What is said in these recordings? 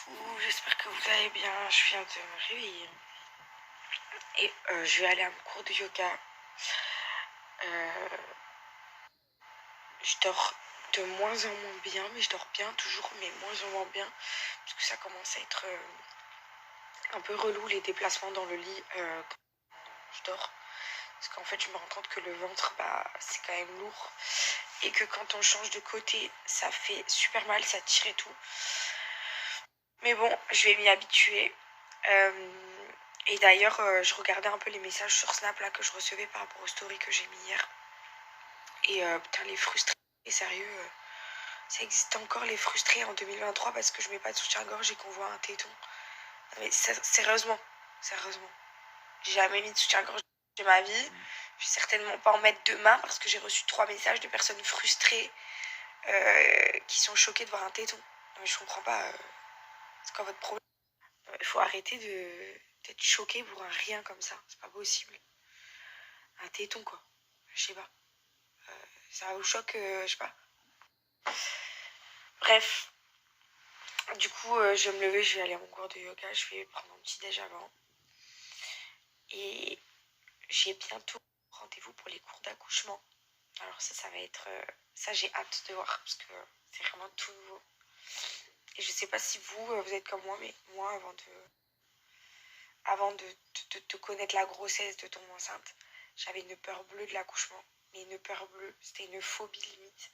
Coucou, j'espère que vous allez bien. Je viens de me réveiller et je vais aller à mon cours de yoga. Je dors de moins en moins bien, mais je dors bien toujours, mais moins en moins bien parce que ça commence à être un peu relou les déplacements dans le lit quand je dors. Parce qu'en fait, je me rends compte que le ventre, c'est quand même lourd et que quand on change de côté, ça fait super mal, ça tire et tout. Mais bon, je vais m'y habituer. Et d'ailleurs, je regardais un peu les messages sur Snap là que je recevais par rapport aux stories que j'ai mis hier. Et putain, les frustrés, sérieux, ça existe encore les frustrés en 2023 parce que je mets pas de soutien-gorge et qu'on voit un téton. Mais sérieusement, j'ai jamais mis de soutien-gorge de ma vie. Je vais certainement pas en mettre demain parce que j'ai reçu 3 messages de personnes frustrées qui sont choquées de voir un téton. Non, mais je comprends pas. C'est quoi votre problème? Il faut arrêter d'être choqué pour un rien comme ça. C'est pas possible. Un téton, quoi. Je sais pas. Ça vous choque, je sais pas. Bref. Du coup, je vais me lever, je vais aller à mon cours de yoga. Je vais prendre un petit déj avant. Et j'ai bientôt rendez-vous pour les cours d'accouchement. Alors ça va être... ça, j'ai hâte de voir parce que c'est vraiment tout nouveau. Et je sais pas si vous êtes comme moi, mais moi, avant de connaître la grossesse, de tomber enceinte, j'avais une peur bleue de l'accouchement. Mais une peur bleue, c'était une phobie limite.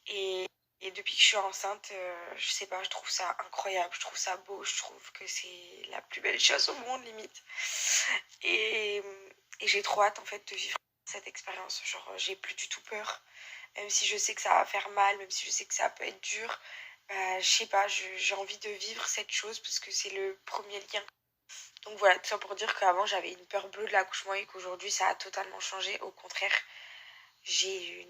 Et depuis que je suis enceinte, je sais pas, je trouve ça incroyable, je trouve ça beau, je trouve que c'est la plus belle chose au monde limite. Et j'ai trop hâte en fait de vivre cette expérience. Genre j'ai plus du tout peur, même si je sais que ça va faire mal, même si je sais que ça peut être dur. Je sais pas, j'ai envie de vivre cette chose parce que c'est le premier lien. Donc voilà, tout ça pour dire qu'avant j'avais une peur bleue de l'accouchement et qu'aujourd'hui ça a totalement changé. Au contraire, j'ai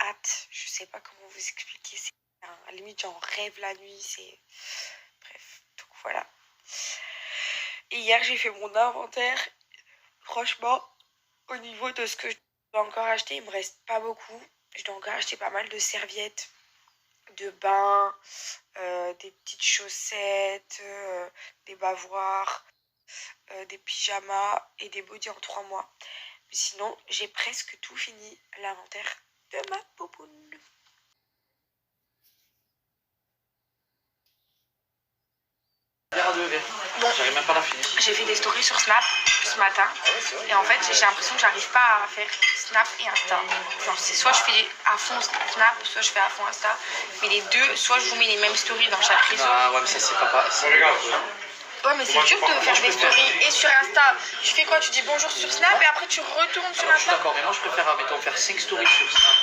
hâte. Je sais pas comment vous expliquer. À la limite j'en rêve la nuit. Bref, donc voilà. Et hier j'ai fait mon inventaire. Franchement, au niveau de ce que je dois encore acheter, il me reste pas beaucoup. Je dois encore acheter pas mal de serviettes, de bain, des petites chaussettes, des bavoirs, des pyjamas et des bodys en 3 mois. Mais sinon, j'ai presque tout fini l'inventaire de ma poupoune. Bon, j'arrive même pas à la finir. J'ai fait des stories sur Snap ce matin et en fait j'ai l'impression que j'arrive pas à faire Snap et Insta. Genre c'est soit je fais à fond Snap, soit je fais à fond Insta. Mais les deux, soit je vous mets les mêmes stories dans chaque réseau. Ah ouais mais ça c'est pas... Ouais mais c'est dur de faire des stories et sur Insta. Tu fais quoi? Tu dis bonjour sur Snap et après tu retournes sur Insta. Je suis Insta. d'accord, mais moi je préfère admettons, faire 5 stories sur Snap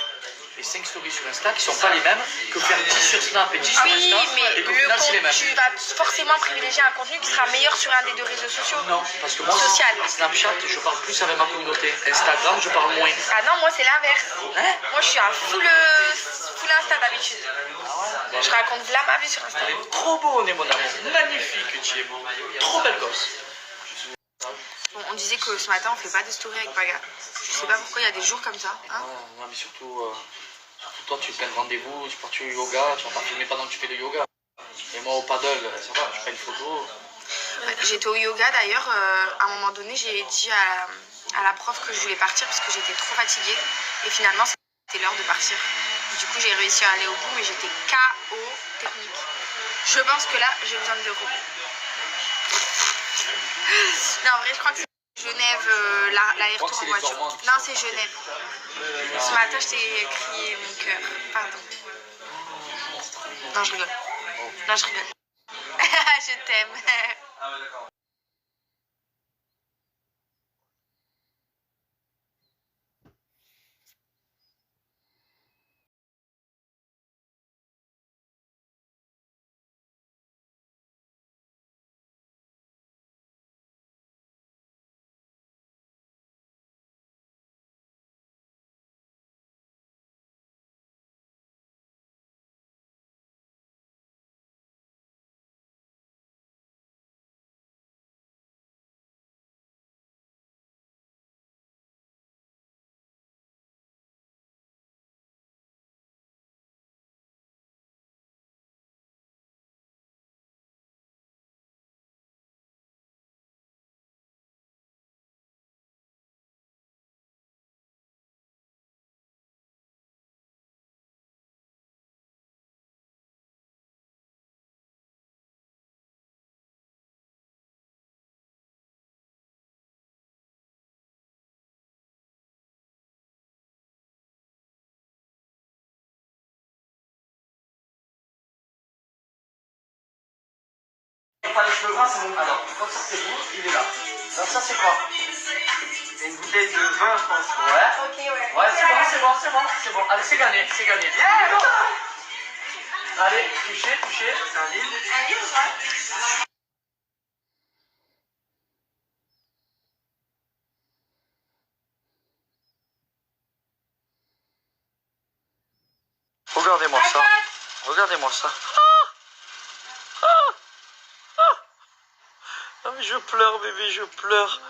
et 5 stories sur Insta qui sont pas les mêmes que faire 10 sur Snap et 10 sur Insta. Oui, mais et qu'au final c'est les mêmes. tu vas forcément privilégier un contenu qui sera meilleur sur un des deux réseaux sociaux. Non, parce que moi, social. Snapchat, je parle plus avec ma communauté. Instagram, je parle moins. Ah non, moi c'est l'inverse. Hein? Moi je suis un full Insta d'habitude. Ah ouais? Je raconte là ma vie sur Insta. Elle est trop beau, mon amour. Magnifique, tu es beau. Trop belle gosse. Bon, on disait que ce matin on fait pas de story avec Paga. Je sais pas pourquoi il y a des jours comme ça. Hein, non, mais surtout toi, tu fais un rendez-vous, tu pars au yoga, tu vas pas filmer pendant que tu fais le yoga. Et moi au paddle, ça va, je fais une photo. J'étais au yoga d'ailleurs, à un moment donné j'ai dit à la prof que je voulais partir parce que j'étais trop fatiguée. Et finalement c'était l'heure de partir. Du coup j'ai réussi à aller au bout mais j'étais KO technique. Je pense que là j'ai besoin de repos. Non en vrai je crois que c'est Genève, l'aller-retour en voiture. Non c'est Genève. Ce matin je t'ai crié mon cœur, pardon. Non je rigole. Non je rigole. Je t'aime. pas les cheveux gras, c'est mon. Alors, quand ça c'est vous, il est là. Alors ça c'est quoi? C'est une bouteille de vin, je pense. Ouais. Ok, ouais. Ouais, c'est bon. Allez, c'est gagné. Yeah. Allez, touchez. C'est un livre. Un livre, ouais. Regardez-moi ça. Ah mais je pleure bébé, je pleure.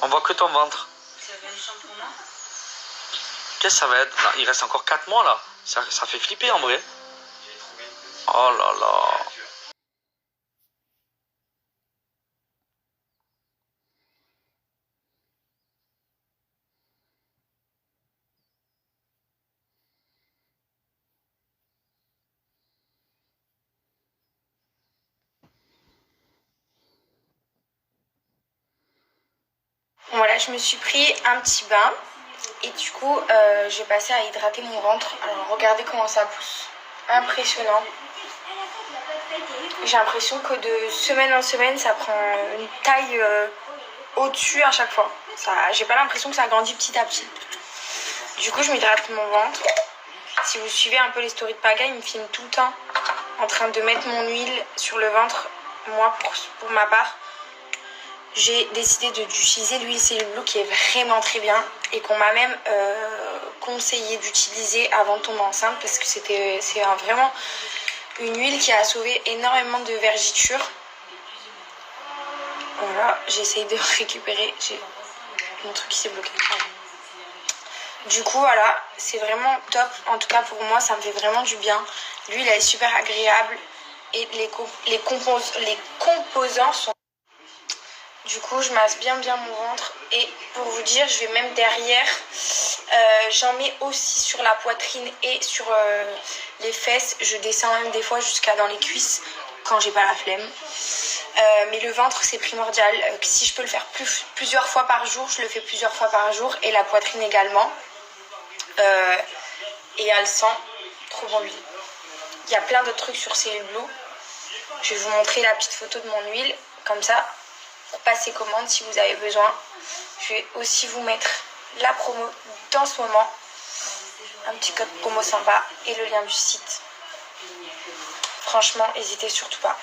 On voit que ton ventre. Ça va une chambre pour moi? Qu'est-ce que ça va être? Non, il reste encore 4 mois là. Ça fait flipper en vrai. Oh là là. Voilà, je me suis pris un petit bain et du coup j'ai passé à hydrater mon ventre. Alors regardez comment ça pousse, impressionnant. J'ai l'impression que de semaine en semaine ça prend une taille au-dessus à chaque fois. J'ai pas l'impression que ça grandit petit à petit. Du coup je m'hydrate mon ventre. Si vous suivez un peu les stories de Paga, il me filme tout le temps en train de mettre mon huile sur le ventre. Moi pour ma part, j'ai décidé d'utiliser l'huile Cellule Blue qui est vraiment très bien et qu'on m'a même conseillé d'utiliser avant de tomber enceinte parce que c'est vraiment une huile qui a sauvé énormément de vergetures. Voilà, j'essaye de récupérer, j'ai mon truc qui s'est bloqué. Du coup voilà, c'est vraiment top, en tout cas pour moi ça me fait vraiment du bien. L'huile elle est super agréable et les composants sont... Du coup, je masse bien mon ventre et pour vous dire, je vais même derrière, j'en mets aussi sur la poitrine et sur les fesses. Je descends même des fois jusqu'à dans les cuisses quand j'ai pas la flemme. Mais le ventre, c'est primordial. Si je peux le faire plusieurs fois par jour, je le fais plusieurs fois par jour et la poitrine également. Et elle sent trop bon l'huile. Il y a plein d'autres trucs sur Cellule Blue. Je vais vous montrer la petite photo de mon huile, comme ça. Pour passer commande si vous avez besoin. Je vais aussi vous mettre la promo dans ce moment. Un petit code promo sympa et le lien du site. Franchement, n'hésitez surtout pas.